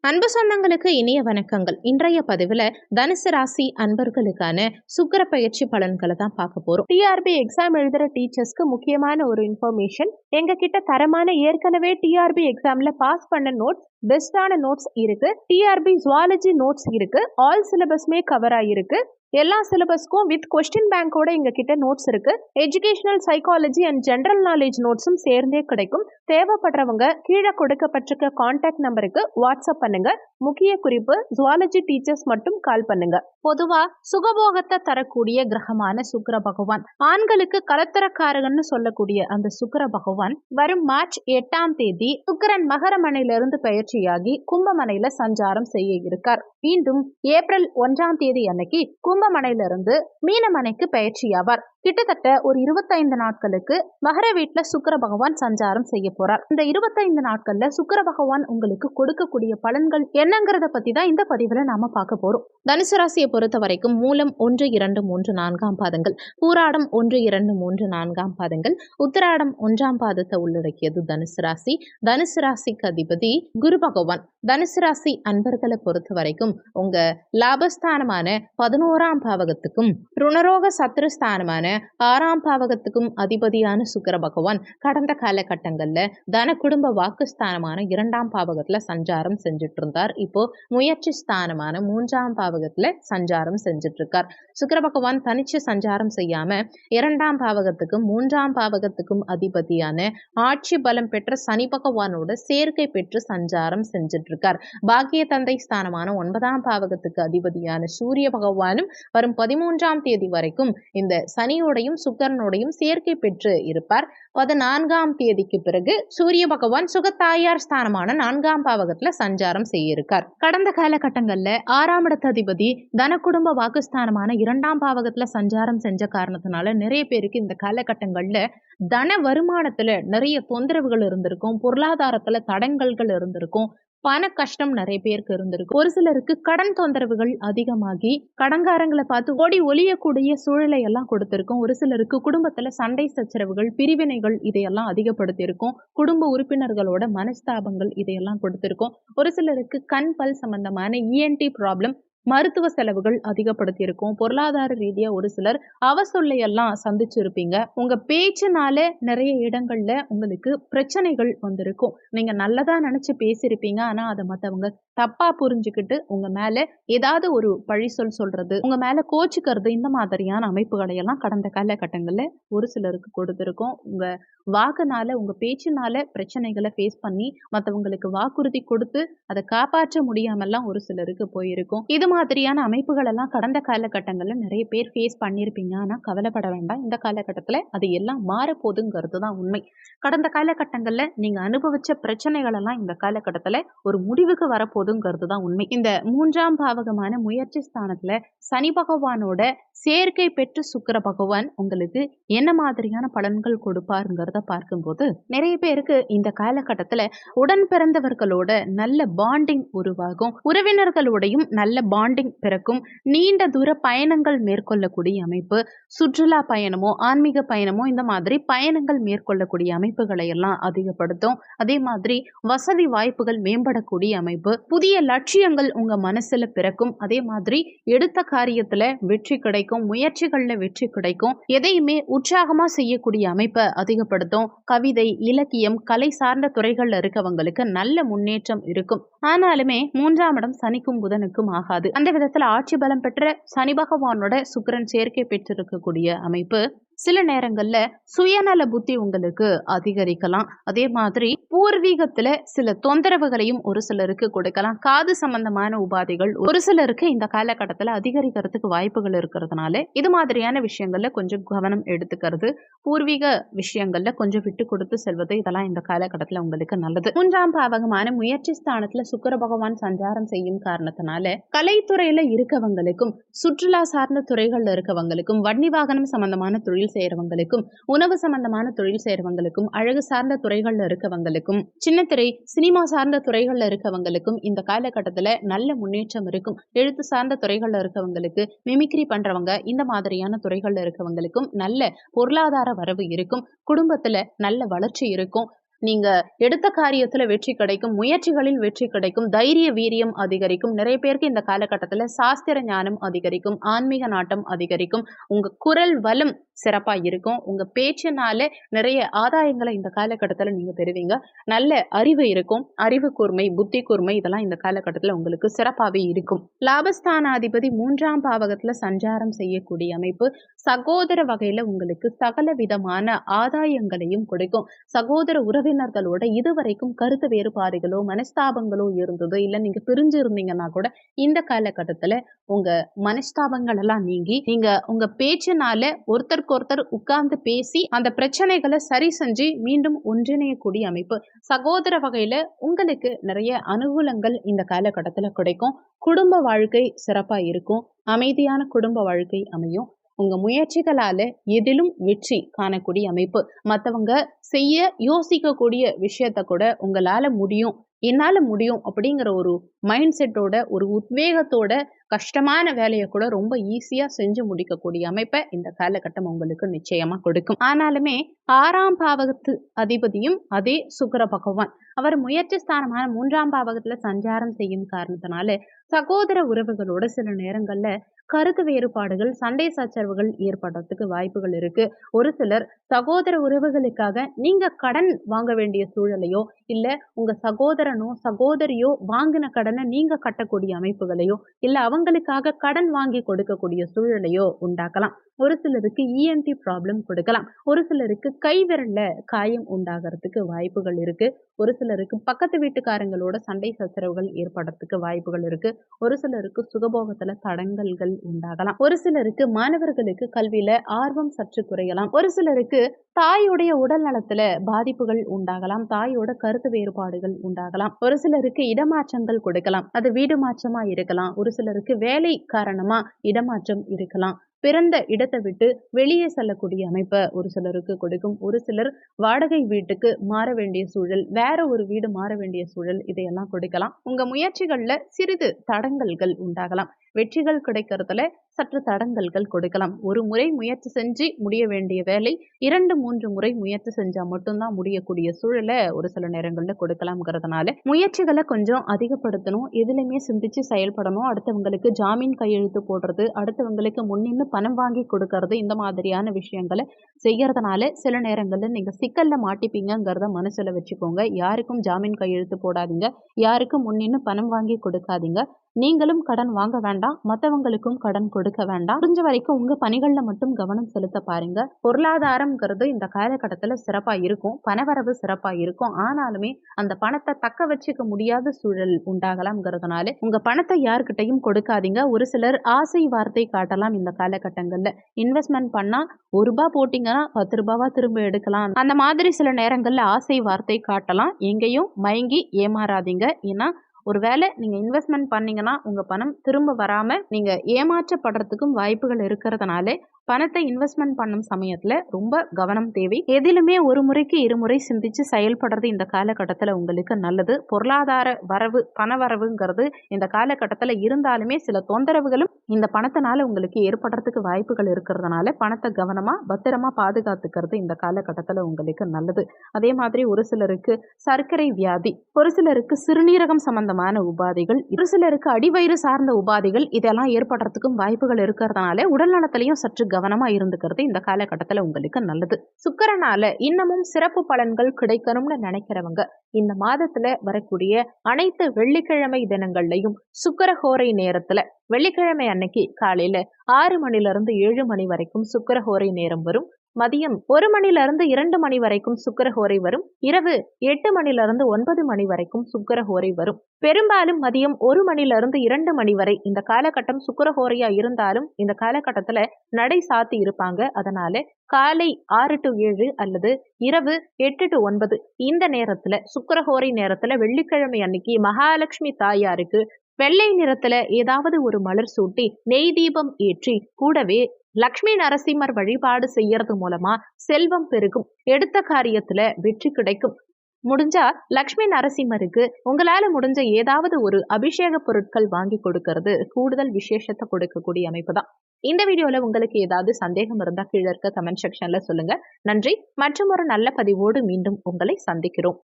அன்பு சொந்தங்களுக்கு இனிய வணக்கங்கள். இன்றைய பதிவுல தனுசு ராசி அன்பர்களுக்கான சுக்கிர பயிற்சி பலன்களை தான் பார்க்க போறோம். டிஆர்பி எக்ஸாம் எழுதுற டீச்சர்ஸ்க்கு முக்கியமான ஒரு இன்ஃபர்மேஷன். எங்க கிட்ட தரமான ஏற்கனவே டிஆர்பி எக்ஸாம்ல பாஸ் பண்ண நோட்ஸ், பெஸ்டான நோட்ஸ் இருக்கு. டிஆர்பி ஜுவாலஜி நோட்ஸ் இருக்கு. ஆல் சிலபஸ்மே கவர் ஆயிருக்கு. எல்லா சிலபஸ்க்கும் வித் கொஸ்டின் பேங்கோட எங்க கிட்ட நோட்ஸ் இருக்கு. Educational psychology and general knowledge நோட்ஸும் சேர்ந்தே கிடைக்கும். தேவைப்படுறவங்க கீழே கொடுக்கப்பட்டிருக்க கான்டாக்ட் நம்பருக்கு வாட்ஸ்அப் பண்ணுங்க. முக்கிய குறிப்பு, ஜுவாலஜி டீச்சர்ஸ் மட்டும் கால் பண்ணுங்க. பொதுவா சுகபோகத்தை தரக்கூடிய கிரகமான சுக்கிர பகவான், ஆண்களுக்கு கலத்தரக்காரகன்னு சொல்லக்கூடிய அந்த சுக்கிர பகவான் வரும் மார்ச் 8ஆம் தேதி சுக்கிரன் மகரமனையிலிருந்து பயிற்சியாகி கும்பமனையில சஞ்சாரம் செய்ய இருக்கார். மீண்டும் ஏப்ரல் 1ஆம் தேதி அன்னைக்கு கும்பமனையிலிருந்து மீனமனைக்கு பயிற்சியாவார். கிட்டத்தட்ட ஒரு 25 நாட்களுக்கு மகர வீட்டுல சுக்கிர பகவான் சஞ்சாரம் செய்ய போறார். இந்த 25 நாட்கள்ல சுக்கிர பகவான் உங்களுக்கு கொடுக்கக்கூடிய பலன்கள் என்னங்கிறத பத்தி தான் இந்த பதிவுல நாம பார்க்க போறோம். தனுசு ராசியை பொறுத்த வரைக்கும் மூலம் 1, 2, 3, 4ஆம் பாதங்கள், பூராடம் 1, 2, 3, 4ஆம் பாதங்கள், உத்திராடம் 1ஆம் பாதத்தை உள்ளடக்கியது தனுசு ராசி. தனுசு ராசிக்கு அதிபதி குரு பகவான். தனுசு ராசி அன்பர்களை பொறுத்த வரைக்கும் உங்க லாபஸ்தானமான 11ஆம் பாவகத்துக்கும் ருணரோக சத்ருஸ்தானமான 6ஆம் பாவகத்துக்கும் அதிபதியான சுக்கிர பகவான் கடந்த காலகட்டங்கள்ல தன குடும்ப வாக்குஸ்தானமான 2ஆம் பாவகத்துல சஞ்சாரம் செஞ்சுட்டு இருந்தார். இப்போ முயற்சி ஸ்தானமான 3ஆம் பாவகத்துல சஞ்சாரம் செஞ்சுட்டு இருக்கார். சுக்கிர பகவான் தனிச்சு சஞ்சாரம் செய்யாம 2ஆம் பாவகத்துக்கும் 3ஆம் பாவகத்துக்கும் அதிபதியான ஆட்சி பலம் பெற்ற சனி பகவானோட சேர்க்கை பெற்று சஞ்சாரம் செஞ்சுட்டு இருக்கார். பாக்கிய தந்தை ஸ்தானமான 9ஆம் பாவகத்துக்கு அதிபதியான சூரிய பகவானும் வரும் 13ஆம் தேதி வரைக்கும் இந்த சனியோடையும் சுக்கிரனோடையும் சேர்க்கை பெற்று இருப்பார். 14ஆம் தேதிக்கு பிறகு சூரிய பகவான் சுகத்தாயார் ஸ்தானமான 4ஆம் பாவகத்துல சஞ்சாரம் செய்ய இருக்கார். கடந்த காலகட்டங்கள்ல 6ஆம் இடத்து அதிபதி தன குடும்ப வாக்குஸ்தானமான 2ஆம் பாவகத்துல சஞ்சாரம் செஞ்ச காரணத்தினால நிறைய பேருக்கு இந்த காலகட்டங்கள்ல தன வருமானத்துல நிறைய தொந்தரவுகள் இருந்திருக்கும். பொருளாதாரத்துல தடங்கல்கள் இருந்திருக்கும். பண கஷ்டம் நிறைய பேருக்கு இருந்திருக்கு. ஒரு சிலருக்கு கடன் தொந்தரவுகள் அதிகமாகி கடன்காரங்களை பார்த்து ஓடி ஒளியக்கூடிய சூழலை எல்லாம் கொடுத்திருக்கும். ஒரு சிலருக்கு குடும்பத்துல சண்டை சச்சரவுகள், பிரிவினைகள் இதையெல்லாம் அதிகப்படுத்தியிருக்கும். குடும்ப உறுப்பினர்களோட மனஸ்தாபங்கள் இதையெல்லாம் கொடுத்திருக்கும். ஒரு சிலருக்கு கண் பல் சம்பந்தமான இஎன்டி ப்ராப்ளம், மருத்துவ செலவுகள் அதிகப்படுத்தியிருக்கும். பொருளாதார ரீதியா ஒரு சிலர் அவசொல்லையெல்லாம் சந்திச்சிருப்பீங்க. உங்க பேச்சுனால நிறைய இடங்கள்ல உங்களுக்கு பிரச்சனைகள் வந்திருக்கும். நீங்க நல்லதா நினைச்சு பேசியிருப்பீங்க. ஆனா அதை மத்தவங்க தப்பா புரிஞ்சுக்கிட்டு உங்க மேல ஏதாவது ஒரு பழி சொல்றது, உங்க மேல கோச்சுக்கிறது, இந்த மாதிரியான அமைப்புகளை எல்லாம் கடந்த காலகட்டங்கள்ல ஒரு சிலருக்கு கொடுத்திருக்கும். உங்க வாக்குனால, உங்க பேச்சுனால பிரச்சனைகளை ஃபேஸ் பண்ணி மற்றவங்களுக்கு வாக்குறுதி கொடுத்து அதை காப்பாற்ற முடியாமல்லாம் ஒரு சிலருக்கு போயிருக்கும். இது மாதிரியான அமைப்புகள் எல்லாம் கடந்த காலகட்டங்கள்ல நிறைய பேர் ஃபேஸ் பண்ணியிருப்பீங்க. ஆனா கவலைப்பட வேண்டாம். இந்த காலகட்டத்துல அது எல்லாம் மாறப்போகுதுங்கிறது தான் உண்மை. கடந்த காலகட்டங்கள்ல நீங்க அனுபவிச்ச பிரச்சனைகள் எல்லாம் இந்த காலகட்டத்துல ஒரு முடிவுக்கு வரப்போகுதுங்கிறது தான் உண்மை. இந்த 3ஆம் பாவகமான முயற்சி ஸ்தானத்துல சனி பகவானோட சேர்க்கை பெற்று சுக்கிர பகவான் உங்களுக்கு என்ன மாதிரியான பலன்கள் கொடுப்பாருங்கிறத பார்க்கும்போது நிறைய பேருக்கு இந்த காலகட்டத்துல உடன் பிறந்தவர்களோட நல்ல பாண்டிங் உருவாகும். உறவினர்களோடையும் நல்ல பாண்டிங் பிறக்கும். நீண்ட தூர பயணங்கள் மேற்கொள்ளக்கூடிய அமைப்பு, சுற்றுலா பயணமோ ஆன்மீக பயணமோ இந்த மாதிரி பயணங்கள் மேற்கொள்ளக்கூடிய அமைப்புகளை எல்லாம் அதிகப்படுத்தும். அதே மாதிரி வசதி வாய்ப்புகள் மேம்படக்கூடிய அமைப்பு, புதிய லட்சியங்கள் உங்க மனசுல பிறக்கும். அதே மாதிரி எடுத்த காரியத்துல வெற்றி கிடைக்கும். முயற்சிகள்ல வெற்றி கிடைக்கும். எதையுமே உற்சாகமா செய்யக்கூடிய அமைப்பை அதிகப்படுத்தும். கவிதை, இலக்கியம், கலை சார்ந்த துறைகள்ல இருக்கவங்களுக்கு நல்ல முன்னேற்றம் இருக்கும். ஆனாலுமே 3ஆம் இடம் சனிக்கும் புதனுக்கும் ஆகாது. அந்த விதத்துல ஆட்சி பலம் பெற்ற சனி பகவானோட சுக்கிரன் சேர்க்கை பெற்றிருக்கக்கூடிய அமைப்பு சில நேரங்கள்ல சுயநல புத்தி உங்களுக்கு அதிகரிக்கலாம். அதே மாதிரி பூர்வீகத்துல சில தொந்தரவுகளையும் ஒரு சிலருக்கு கொடுக்கலாம். காது சம்பந்தமான உபாதைகள் ஒரு சிலருக்கு இந்த காலகட்டத்துல அதிகரிக்கிறதுக்கு வாய்ப்புகள் இருக்கிறதுனால இது மாதிரியான விஷயங்கள்ல கொஞ்சம் கவனம் எடுத்துக்கிறது, பூர்வீக விஷயங்கள்ல கொஞ்சம் விட்டு கொடுத்து செல்வது, இதெல்லாம் இந்த காலகட்டத்துல உங்களுக்கு நல்லது. 3ஆம் பாவகமான முயற்சி ஸ்தானத்துல சுக்கிர பகவான் சஞ்சாரம் செய்யும் காரணத்தினால கலைத்துறையில இருக்கவங்களுக்கும், சுற்றுலா சார்ந்த துறைகள்ல இருக்கவங்களுக்கும், வண்டி வாகனம் சம்பந்தமான தொழில் செய்யறவங்களுக்கும், உணவு சம்பந்தமான தொழில் செய்யறவங்களுக்கும், அழகு சார்ந்த துறைகள்ல இருக்கவங்களுக்கும், சின்னத்திரை சினிமா சார்ந்த துறைகள்ல இருக்கவங்களுக்கும் இந்த காலகட்டத்துல நல்ல முன்னேற்றம் இருக்கும். எழுத்து சார்ந்த துறைகள்ல இருக்கவங்களுக்கு, மிமிக்ரி பண்றவங்க, இந்த மாதிரியான துறைகள்ல இருக்கவங்களுக்கும் நல்ல பொருளாதார வரவு இருக்கும். குடும்பத்துல நல்ல வளர்ச்சி இருக்கும். நீங்க எடுத்த காரியத்துல வெற்றி கிடைக்கும், முயற்சிகளில் வெற்றி கிடைக்கும், தைரிய வீரியம் அதிகரிக்கும். நிறைய பேருக்கு இந்த காலகட்டத்துல சாஸ்திர ஞானம் அதிகரிக்கும், ஆன்மீக நாட்டம் அதிகரிக்கும். உங்க குரல் வளம் சிறப்பா இருக்கும். உங்க பேச்சினால நிறைய ஆதாயங்களை இந்த காலகட்டத்துல நீங்க பெறுவீங்க. நல்ல அறிவு இருக்கும். அறிவு கூர்மை, புத்தி கூர்மை இதெல்லாம் இந்த காலகட்டத்துல உங்களுக்கு சிறப்பாவே இருக்கும். லாபஸ்தானாதிபதி 3ஆம் பாவகத்துல சஞ்சாரம் செய்யக்கூடிய அமைப்பு சகோதர வகையில உங்களுக்கு சகல விதமான ஆதாயங்களையும் கொடுக்கும். சகோதர உறவினர்களோட இதுவரைக்கும் கருத்து வேறுபாடுகளோ மனஸ்தாபங்களோ இருந்தது இல்ல நீங்க பிரிஞ்சு இருந்தீங்கன்னா கூட இந்த காலகட்டத்துல உங்க மனஸ்தாபங்கள் எல்லாம் நீங்கி நீங்க உங்க பேச்சினால ஒருத்தருக்கு ஒருத்தர் உட்கார்ந்து பேசி அந்த பிரச்சனைகளை சரி செஞ்சு மீண்டும் ஒன்றிணையக்கூடிய அமைப்பு. சகோதர வகையில உங்களுக்கு நிறைய அனுகூலங்கள் இந்த காலகட்டத்துல கிடைக்கும். குடும்ப வாழ்க்கை சிறப்பா இருக்கும். அமைதியான குடும்ப வாழ்க்கை அமையும். உங்க முயற்சிகளால எதிலும் வெற்றி காணக்கூடிய அமைப்பு. மற்றவங்க செய்ய யோசிக்கக்கூடிய விஷயத்த கூட உங்களால முடியும், என்னால முடியும் அப்படிங்கிற ஒரு மைண்ட் செட்டோட ஒரு உத்வேகத்தோட கஷ்டமான வேலையை கூட ரொம்ப ஈஸியா செஞ்சு முடிக்கக்கூடிய அமைப்பை இந்த காலகட்டம் உங்களுக்கு நிச்சயமா கொடுக்கும். ஆனாலுமே 6ஆம் பாவகத்து அதிபதியும் அதே சுக்கிர பகவான் அவர் முயற்சி ஸ்தானமான 3ஆம் பாவகத்துல சஞ்சாரம் செய்யும் காரணத்தினால சகோதர உறவுகளோட சில நேரங்கள்ல கருத்து வேறுபாடுகள் சண்டை சச்சரவுகள் ஏற்படுறதுக்கு வாய்ப்புகள் இருக்கு. ஒரு சிலர் சகோதர உறவுகளுக்காக நீங்க கடன் வாங்க வேண்டிய சூழலையோ இல்ல உங்க சகோதரனோ சகோதரியோ வாங்கின கடனை நீங்க கட்டக்கூடிய அமைப்புகளையோ இல்ல அவங்களுக்காக கடன் வாங்கி கொடுக்கக்கூடிய சூழலையோ உண்டாக்கலாம். ஒரு சிலருக்கு இஎன்டி ப்ராப்ளம் கொடுக்கலாம். ஒரு சிலருக்கு கை விரல்ல காயம் உண்டாகிறதுக்கு வாய்ப்புகள் இருக்கு. ஒரு சிலருக்கு பக்கத்து வீட்டுக்காரங்களோட சண்டை சச்சரவுகள் ஏற்படுறதுக்கு வாய்ப்புகள் இருக்கு. ஒரு சிலருக்கு சுகபோகத்துல தடங்கல்கள் உண்டாகலாம். ஒரு சிலருக்கு மாணவர்களுக்கு கல்வியில ஆர்வம் சற்று குறையலாம். ஒரு சிலருக்கு தாயுடைய உடல் நலத்துல பாதிப்புகள் உண்டாகலாம். தாயோட கருத்து வேறுபாடுகள் உண்டாகலாம். ஒரு சிலருக்கு இடமாற்றங்கள் கொடுக்கலாம். அது வீடு மாற்றமா இருக்கலாம். ஒரு சிலருக்கு வேலை காரணமா இடமாற்றம் இருக்கலாம். பிறந்த இடத்தை விட்டு வெளியே செல்லக்கூடிய அமைப்பை ஒரு சிலருக்கு கொடுக்கும். ஒரு சிலர் வாடகை வீட்டுக்கு மாற வேண்டிய சூழல், வேற ஒரு வீடு மாற வேண்டிய சூழல் இதையெல்லாம் கொடுக்கலாம். உங்க முயற்சிகள்ல சிறிது தடங்கல்கள் உண்டாகலாம். வெற்றிகள் கிடைக்கிறதுல சற்று தடங்கல்கள் கொடுக்கலாம். ஒரு முறை முயற்சி செஞ்சு முடிய வேண்டிய வேலை 2-3 முறை முயற்சி செஞ்சா மட்டும்தான் முடியக்கூடிய சூழலை ஒரு சில நேரங்கள்ல கொடுக்கலாம்ங்கிறதுனால முயற்சிகளை கொஞ்சம் அதிகப்படுத்தணும். எதுலையுமே சிந்திச்சு செயல்படணும். அடுத்தவங்களுக்கு ஜாமீன் கையெழுத்து போடுறது, அடுத்தவங்களுக்கு முன்னின்னு பணம் வாங்கி கொடுக்கறது, இந்த மாதிரியான விஷயங்களை செய்யறதுனால சில நேரங்கள்ல நீங்க சிக்கல்ல மாட்டிப்பீங்கிறத மனசுல வச்சுக்கோங்க. யாருக்கும் ஜாமீன் கையெழுத்து போடாதீங்க. யாருக்கும் முன்னின்னு பணம் வாங்கி கொடுக்காதீங்க. நீங்களும் கடன் வாங்க வேண்டாம், மற்றவங்களுக்கும் கடன் கொடுக்க வேண்டாம். முடிஞ்ச வரைக்கும் உங்க பணிகள்ல மட்டும் கவனம் செலுத்த பாருங்க. பொருளாதாரம்ங்கிறது இந்த காலகட்டத்துல சிறப்பா இருக்கும். பணவரவு சிறப்பா இருக்கும். ஆனாலுமே அந்த பணத்தை தக்க வச்சுக்க முடியாத சூழல் உண்டாகலாம்ங்கிறதுனால உங்க பணத்தை யாருக்கிட்டையும் கொடுக்காதீங்க. ஒரு சிலர் ஆசை வார்த்தை காட்டலாம். இந்த காலகட்டங்கள்ல இன்வெஸ்ட்மெண்ட் பண்ணா ₹1 போட்டீங்கன்னா 10 ரூபாவா திரும்ப எடுக்கலாம். அந்த மாதிரி சில நேரங்கள்ல ஆசை வார்த்தை காட்டலாம். எங்கேயும் மயங்கி ஏமாறாதீங்க. ஏன்னா ஒருவேளை நீங்க இன்வெஸ்ட்மெண்ட் பண்ணீங்கன்னா உங்க பணம் திரும்ப வராம நீங்க ஏமாற்றப்படுறதுக்கும் வாய்ப்புகள் இருக்கிறதுனால பணத்தை இன்வெஸ்ட்மெண்ட் பண்ணும் சமயத்துல ரொம்ப கவனம் தேவை. எதிலுமே ஒரு முறைக்கு இருமுறை சிந்திச்சு செயல்படுறது இந்த காலகட்டத்துல உங்களுக்கு நல்லது. பொருளாதார வரவு பண வரவுங்கிறது இந்த காலகட்டத்துல இருந்தாலுமே சில தொந்தரவுகளும் இந்த பணத்தினால உங்களுக்கு ஏற்படுறதுக்கு வாய்ப்புகள் இருக்கிறதுனால பணத்தை கவனமா பத்திரமா பாதுகாத்துக்கிறது இந்த காலகட்டத்துல உங்களுக்கு நல்லது. அதே மாதிரி ஒரு சிலருக்கு சர்க்கரை வியாதி, ஒரு சிலருக்கு சிறுநீரகம் சம்பந்தமான உபாதைகள், ஒரு சிலருக்கு அடிவயிறு சார்ந்த உபாதைகள் இதெல்லாம் ஏற்படுறதுக்கும் வாய்ப்புகள் இருக்கிறதுனால உடல் நலத்திலையும் சற்று கவனமா இருந்துக்கிறது இந்த காலகட்டத்துல உங்களுக்கு நல்லது. சுக்கிரனால இன்னமும் சிறப்பு பலன்கள் கிடைக்கணும்னு நினைக்கிறவங்க இந்த மாதத்துல வரக்கூடிய அனைத்து வெள்ளிக்கிழமை தினங்கள்லயும் சுக்கிரஹோரை நேரத்துல வெள்ளிக்கிழமை அன்னைக்கு காலையில 6 மணிலிருந்து 7 மணி வரைக்கும் சுக்கிரஹோரை நேரம் வரும். மதியம் 1 மணிலிருந்து 2 மணி வரைக்கும் சுக்கிரஹோரை வரும். இரவு 8 மணிலிருந்து 9 மணி வரைக்கும் சுக்கிரஹோரை வரும். பெரும்பாலும் மதியம் 1 மணிலிருந்து 2 மணி வரை இந்த காலகட்டம் சுக்கிரஹோரையா இருந்தாலும் இந்த காலகட்டத்துல நடை சாத்தி இருப்பாங்க. அதனால காலை 6 to 7 அல்லது இரவு 8 to 9 இந்த நேரத்துல சுக்கிரஹோரை நேரத்துல வெள்ளிக்கிழமை அன்னைக்கு மகாலட்சுமி தாயாருக்கு வெள்ளை நிறத்துல ஏதாவது ஒரு மலர் சூட்டி நெய் தீபம் ஏற்றி கூடவே லக்ஷ்மி நரசிம்மர் வழிபாடு செய்யறது மூலமா செல்வம் பெருகும். எடுத்த காரியத்துல வெற்றி கிடைக்கும். முடிஞ்சா லக்ஷ்மி நரசிம்மருக்கு உங்களால முடிஞ்ச ஏதாவது ஒரு அபிஷேக பொருட்கள் வாங்கி கொடுக்கறது கூடுதல் விசேஷத்தை கொடுக்கக்கூடிய அமைப்பு தான். இந்த வீடியோல உங்களுக்கு ஏதாவது சந்தேகம் இருந்தா கீழே இருக்க கமெண்ட் செக்ஷன்ல சொல்லுங்க. நன்றி. மற்றும் ஒரு நல்ல பதிவோடு மீண்டும் உங்களை சந்திக்கிறோம்.